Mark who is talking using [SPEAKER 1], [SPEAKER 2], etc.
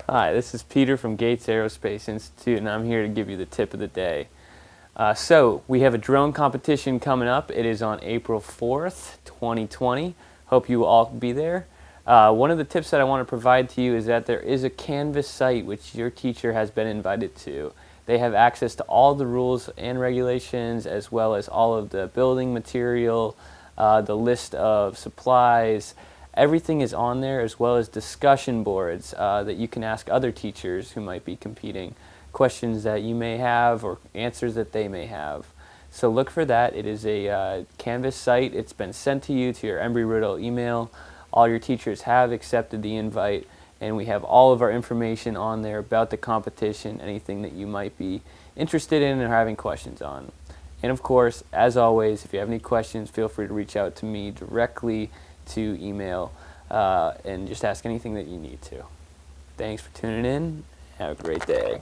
[SPEAKER 1] Hi, this is Peter from Gates Aerospace Institute, and I'm here to give you the tip of the day. So, we have a drone competition coming up. It is on April 4th, 2020. Hope you will all be there. One of the tips that I want to provide to you is that there is a Canvas site which your teacher has been invited to. They have access to all the rules and regulations, as well as all of the building material, the list of supplies. Everything is on there, as well as discussion boards that you can ask other teachers who might be competing questions that you may have or answers that they may have. So look for that. It is a Canvas site. It's been sent to you to your Embry-Riddle email. All your teachers have accepted the invite, and we have all of our information on there about the competition, anything that you might be interested in or having questions on. And of course, as always, if you have any questions, feel free to reach out to me directly to email and just ask anything that you need to. Thanks for tuning in. Have a great day.